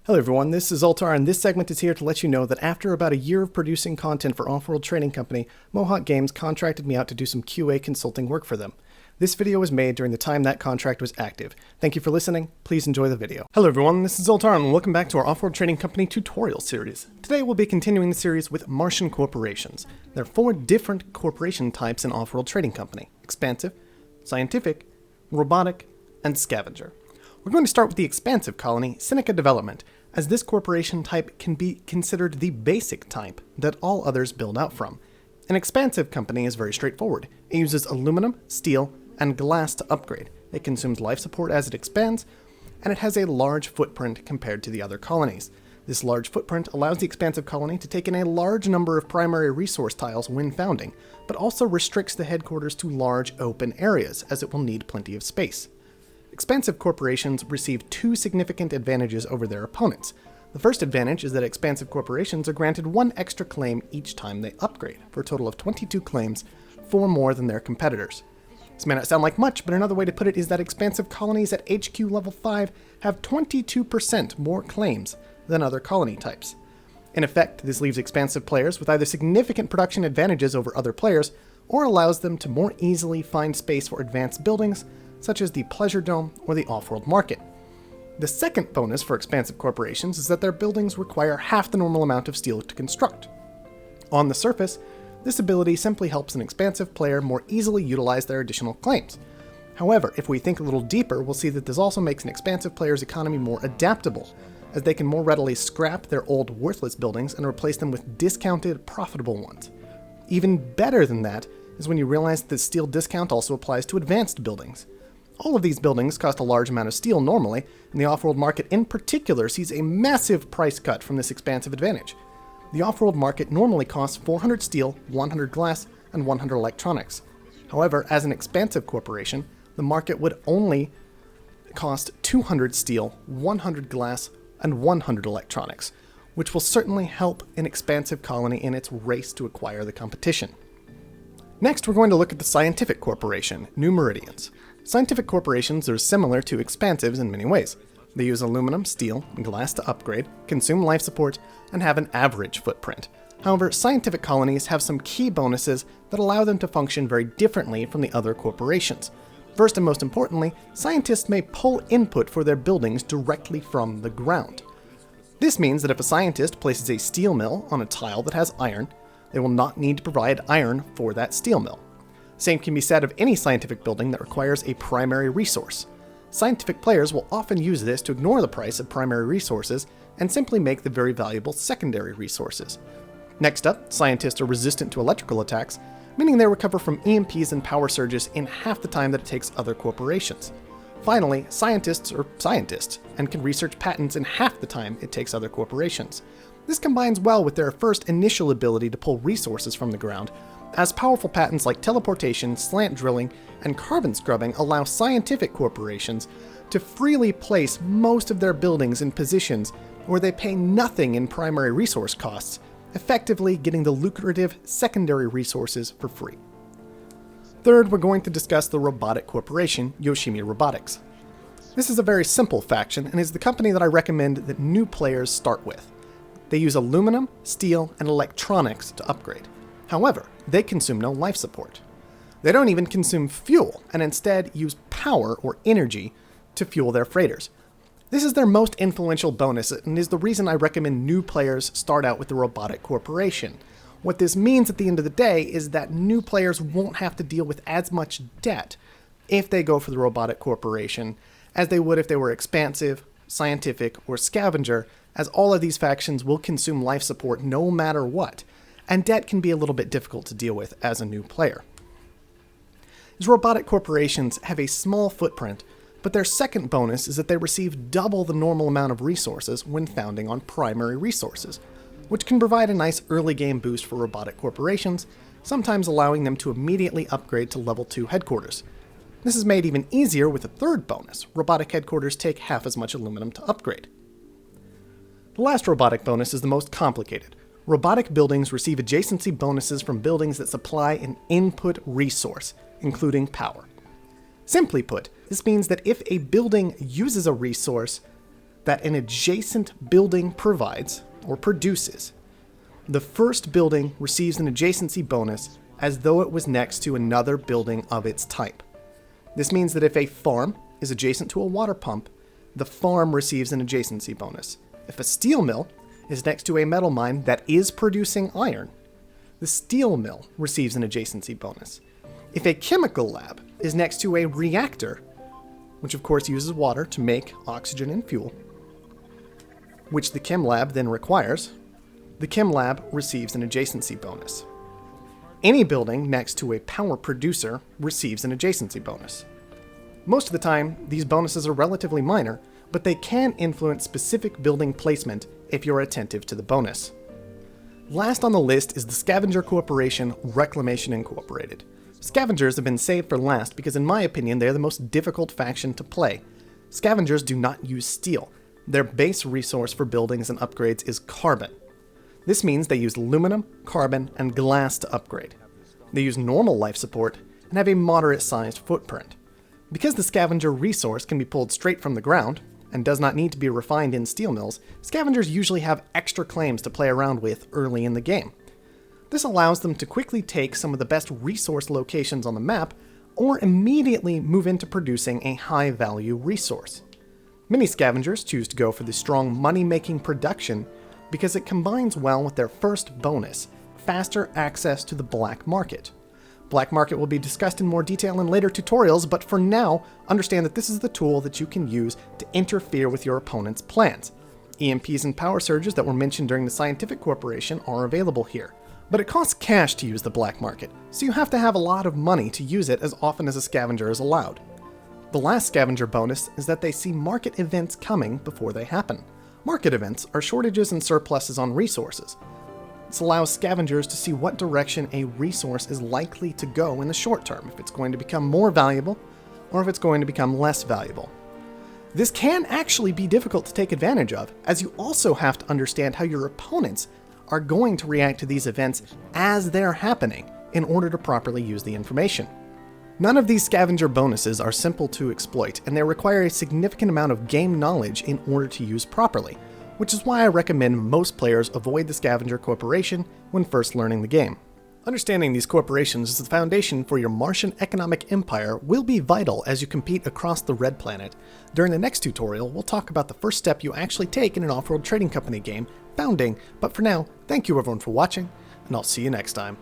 Hello everyone, this is Altar, and this segment is here to let you know that after about a year of producing content for Offworld Trading Company, Mohawk Games contracted me out to do some QA consulting work for them. This video was made during the time that contract was active. Thank you for listening, please enjoy the video. Hello everyone, this is Altar, and welcome back to our Offworld Trading Company tutorial series. Today we'll be continuing the series with Martian corporations. There are 4 different corporation types in Offworld Trading Company: Expansive, Scientific, Robotic, and Scavenger. We're going to start with the Expansive colony, Seneca Development, as this corporation type can be considered the basic type that all others build out from. An expansive company is very straightforward. It uses aluminum, steel, and glass to upgrade. It consumes life support as it expands, and it has a large footprint compared to the other colonies. This large footprint allows the expansive colony to take in a large number of primary resource tiles when founding, but also restricts the headquarters to large open areas, as it will need plenty of space. Expansive corporations receive 2 significant advantages over their opponents. The first advantage is that expansive corporations are granted 1 extra claim each time they upgrade, for a total of 22 claims, 4 more than their competitors. This may not sound like much, but another way to put it is that expansive colonies at HQ level 5 have 22% more claims than other colony types. In effect, this leaves expansive players with either significant production advantages over other players, or allows them to more easily find space for advanced buildings, such as the Pleasure Dome or the Offworld Market. The second bonus for expansive corporations is that their buildings require half the normal amount of steel to construct. On the surface, this ability simply helps an expansive player more easily utilize their additional claims. However, if we think a little deeper, we'll see that this also makes an expansive player's economy more adaptable, as they can more readily scrap their old worthless buildings and replace them with discounted, profitable ones. Even better than that is when you realize that the steel discount also applies to advanced buildings. All of these buildings cost a large amount of steel normally, and the Offworld Market in particular sees a massive price cut from this expansive advantage. The Offworld Market normally costs 400 steel, 100 glass, and 100 electronics. However, as an expansive corporation, the market would only cost 200 steel, 100 glass, and 100 electronics, which will certainly help an expansive colony in its race to acquire the competition. Next, we're going to look at the Scientific Corporation, New Meridians. Scientific corporations are similar to expansives in many ways. They use aluminum, steel, and glass to upgrade, consume life support, and have an average footprint. However, scientific colonies have some key bonuses that allow them to function very differently from the other corporations. First and most importantly, scientists may pull input for their buildings directly from the ground. This means that if a scientist places a steel mill on a tile that has iron, they will not need to provide iron for that steel mill. Same can be said of any scientific building that requires a primary resource. Scientific players will often use this to ignore the price of primary resources and simply make the very valuable secondary resources. Next up, scientists are resistant to electrical attacks, meaning they recover from EMPs and power surges in half the time that it takes other corporations. Finally, scientists are scientists and can research patents in half the time it takes other corporations. This combines well with their first initial ability to pull resources from the ground, as powerful patents like teleportation, slant drilling, and carbon scrubbing allow scientific corporations to freely place most of their buildings in positions where they pay nothing in primary resource costs, effectively getting the lucrative secondary resources for free. Third, we're going to discuss the Robotic Corporation, Yoshimi Robotics. This is a very simple faction and is the company that I recommend that new players start with. They use aluminum, steel, and electronics to upgrade. However, they consume no life support. They don't even consume fuel, and instead use power or energy to fuel their freighters. This is their most influential bonus, and is the reason I recommend new players start out with the Robotic Corporation. What this means at the end of the day is that new players won't have to deal with as much debt if they go for the Robotic Corporation as they would if they were Expansive, Scientific, or Scavenger, as all of these factions will consume life support no matter what, and debt can be a little bit difficult to deal with as a new player. These robotic corporations have a small footprint, but their second bonus is that they receive double the normal amount of resources when founding on primary resources, which can provide a nice early game boost for robotic corporations, sometimes allowing them to immediately upgrade to level 2 headquarters. This is made even easier with a third bonus: robotic headquarters take half as much aluminum to upgrade. The last robotic bonus is the most complicated. Robotic buildings receive adjacency bonuses from buildings that supply an input resource, including power. Simply put, this means that if a building uses a resource that an adjacent building provides or produces. The first building receives an adjacency bonus as though it was next to another building of its type. This means that if a farm is adjacent to a water pump, the farm receives an adjacency bonus. If a steel mill is next to a metal mine that is producing iron, the steel mill receives an adjacency bonus. If a chemical lab is next to a reactor, which of course uses water to make oxygen and fuel, which the chem lab then requires, the chem lab receives an adjacency bonus. Any building next to a power producer receives an adjacency bonus. Most of the time, these bonuses are relatively minor, but they can influence specific building placement if you're attentive to the bonus. Last on the list is the Scavenger Corporation Reclamation Incorporated. Scavengers have been saved for last because in my opinion they're the most difficult faction to play. Scavengers do not use steel. Their base resource for buildings and upgrades is carbon. This means they use aluminum, carbon, and glass to upgrade. They use normal life support and have a moderate-sized footprint. Because the scavenger resource can be pulled straight from the ground, and does not need to be refined in steel mills, scavengers usually have extra claims to play around with early in the game. This allows them to quickly take some of the best resource locations on the map, or immediately move into producing a high-value resource. Many scavengers choose to go for the strong money-making production because it combines well with their first bonus, faster access to the black market. Black market will be discussed in more detail in later tutorials, but for now, understand that this is the tool that you can use to interfere with your opponent's plans. EMPs and power surges that were mentioned during the Scientific Corporation are available here, but it costs cash to use the black market, so you have to have a lot of money to use it as often as a scavenger is allowed. The last scavenger bonus is that they see market events coming before they happen. Market events are shortages and surpluses on resources. This allows scavengers to see what direction a resource is likely to go in the short term, if it's going to become more valuable or if it's going to become less valuable. This can actually be difficult to take advantage of, as you also have to understand how your opponents are going to react to these events as they're happening in order to properly use the information. None of these scavenger bonuses are simple to exploit, and they require a significant amount of game knowledge in order to use properly, which is why I recommend most players avoid the Scavenger Corporation when first learning the game. Understanding these corporations as the foundation for your Martian economic empire will be vital as you compete across the Red Planet. During the next tutorial, we'll talk about the first step you actually take in an Offworld trading company game, founding, but for now, thank you everyone for watching, and I'll see you next time.